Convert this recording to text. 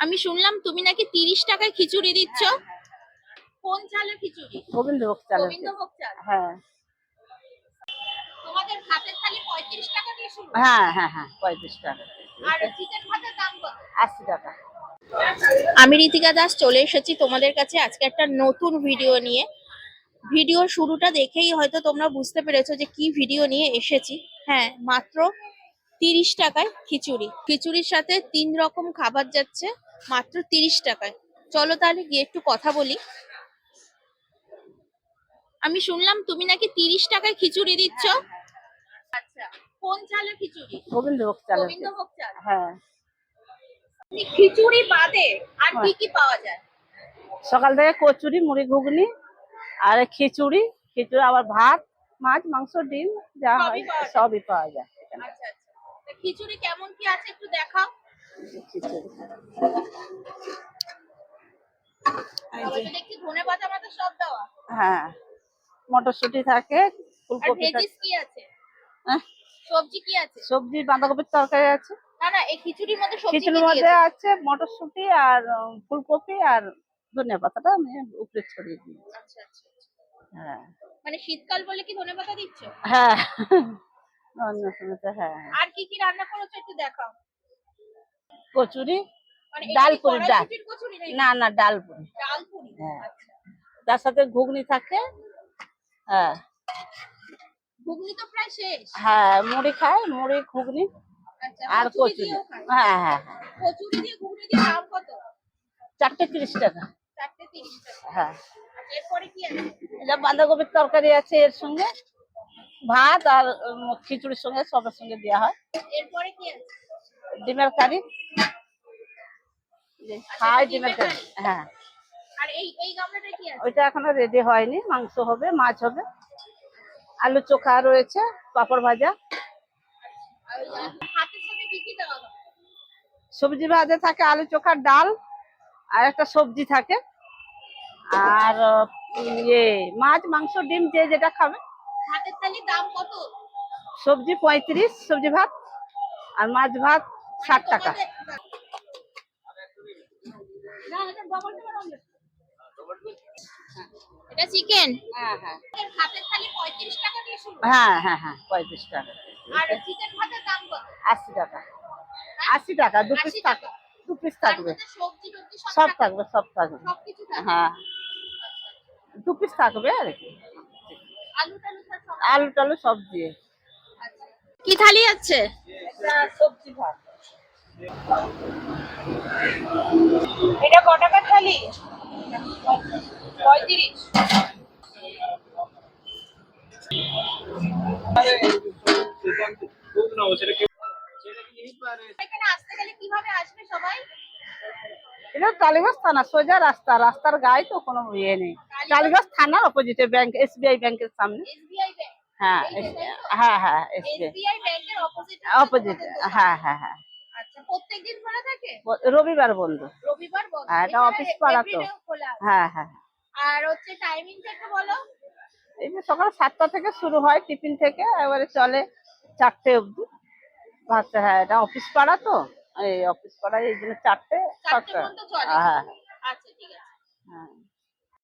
আমি শুনলাম তুমি নাকি 30 টাকায় খিচুড়ি দিচ্ছ। কোন চালের খিচুড়ি? গোবিন্দভোগ চালের। গোবিন্দভোগ চাল। হ্যাঁ তোমাদের ভাতের থালি 35 টাকা দিয়ে শুরু? হ্যাঁ হ্যাঁ হ্যাঁ 35 টাকা। আর চিকেন ভাতের দাম কত? 80 টাকা। আমি ঋতিকা দাস চলে এসেছি তোমাদের কাছে আজকে একটা নতুন ভিডিও নিয়ে। ভিডিও শুরুটা দেখেই হয়তো তোমরা বুঝতে পেরেছো যে কি ভিডিও নিয়ে এসেছি। হ্যাঁ, মাত্র 30 টাকায় খিচুড়ি। খিচুড়ির সাথে 3 রকম খাবার যাচ্ছে মাত্র 30 টাকায়। চলো তাহলে গিয়ে একটু কথা বলি। আমি শুনলাম তুমি নাকি 30 টাকায় খিচুড়ি দিচ্ছ। আচ্ছা, কোন চালের খিচুড়ি? গোবিন্দভোগ চালের। গোবিন্দভোগ চাল। হ্যাঁ। খিচুড়ি বাদে আর কি কি পাওয়া যায়? সকাল থেকে কচুরি, মুড়ি, ঘুগনি আর খিচুড়ি। খিচুড়ি আবার ভাত, মাছ, মাংস, ডিম যা হয় সবই পাওয়া যায়। আচ্ছা আচ্ছা, খিচুড়ি কেমন কি আছে একটু দেখাও। খিচুড়ি দেখছি ধনেপাতা মাথা সব দেওয়া। হ্যাঁ, মটরশুঁটি থাকে, ফুলকপি থাকে। কি আছে? সবজি কি আছে? সবজি বাঁধাকপির তরকারি আছে। না না, এই খিচুড়ির মধ্যে সবজি খিচুড়ির মধ্যে আছে মটরশুঁটি আর ফুলকপি আর ধনিয়া পাতাটা আমি উপরে ছড়িয়ে দিই। আচ্ছা আচ্ছা। হ্যাঁ, মানে শীতকাল বলে কি ধনেপাতা দিচ্ছ? হ্যাঁ অন্য সময়তে। হ্যাঁ, আর কি কি রান্না করেছো একটু দেখাও। কচুরি, মানে ডাল পুরি। ডাল কচুরি না না, ডাল পুরি। ডাল পুরি। হ্যাঁ, আচ্ছা, তার সাথে ঘুগনি থাকে। হ্যাঁ, ঘুগনি তো প্রায় শেষ। হ্যাঁ মুড়ি খায়, মুড়ি ঘুগনি। আচ্ছা, আর কচুরি। হ্যাঁ হ্যাঁ। কচুরি দিয়ে ঘুগনি দিয়ে দাম কত? 4টে 30 টাকা। 4টে 30 টাকা। হ্যাঁ। এরপরে কি আছে? এটা বাঁধাকপির তরকারি আছে, এর সঙ্গে ভাত আর খিচুড়ির সঙ্গে সবার সঙ্গে দেওয়া হয়। এরপরে কি আছে? ডিমের কারি। খাই ডিমের কারি। হ্যাঁ। আর এই গামলাটা কি আছে? ওইটা এখনো রেডি হয়নি, মাংস হবে, মাছ হবে, আলু চোখা রয়েছে, পাপড় ভাজা। ভাতের সাথে কি কি দেওয়া হবে? সবজি ভাজা থাকে, আলু চোখা, ডাল আর একটা সবজি থাকে। আর মাছ, মাংস, ডিম যে যেটা খাবে। ভাতের থালির দাম কত? সবজি 35, সবজি ভাত আর মাছ ভাত 60 টাকা। এটা চিকেন? হ্যাঁ হ্যাঁ। ভাতের থালি 35 টাকা দিয়ে শুরু? হ্যাঁ হ্যাঁ হ্যাঁ 35 টাকা। আর চিকেন ভাতের দাম কত? 80 টাকা। 80 টাকা, 2 পিস থাকে। 2 পিস থাকবে। সবজি টবজি সব থাকবে, সব থাকবে। সবকিছু থাকবে। হ্যাঁ, 2 পিস থাকবে আর কি। আলু টালু সব দিয়ে। কি থালি আছে? এটা সবজি ভাত। এটা কত টাকার থালি? 35। এখানে আসতে গেলে কিভাবে আসবে সবাই? এটা টালিগঞ্জ থানা, সোজা রাস্তা, রাস্তার গায়ে তো কোনো ইয়ে নেই। টালিগঞ্জ থানার অপোজিটে ব্যাংক, এসবিআই ব্যাংকের সামনে। SBI bank? হ্যাঁ হ্যাঁ হ্যাঁ, এসবিআই ব্যাংকের অপোজিটে। অপোজিটে। হ্যাঁ হ্যাঁ হ্যাঁ। আচ্ছা, প্রত্যেকদিন খোলা থাকে? রবিবার বন্ধ। রবিবার বন্ধ। হ্যাঁ, এটা অফিস পাড়া তো। হ্যাঁ হ্যাঁ। আর হচ্ছে টাইমিংটা একটু বলো। এই যে সকাল 7টা থেকে শুরু হয়, টিফিন থেকে এবারে চলে 4টে অবধি। আচ্ছা, হ্যাঁ এটা অফিস পাড়া তো, এই অফিস পাড়ায় এই জন্য 4টে। পর্যন্ত চলে। হ্যাঁ।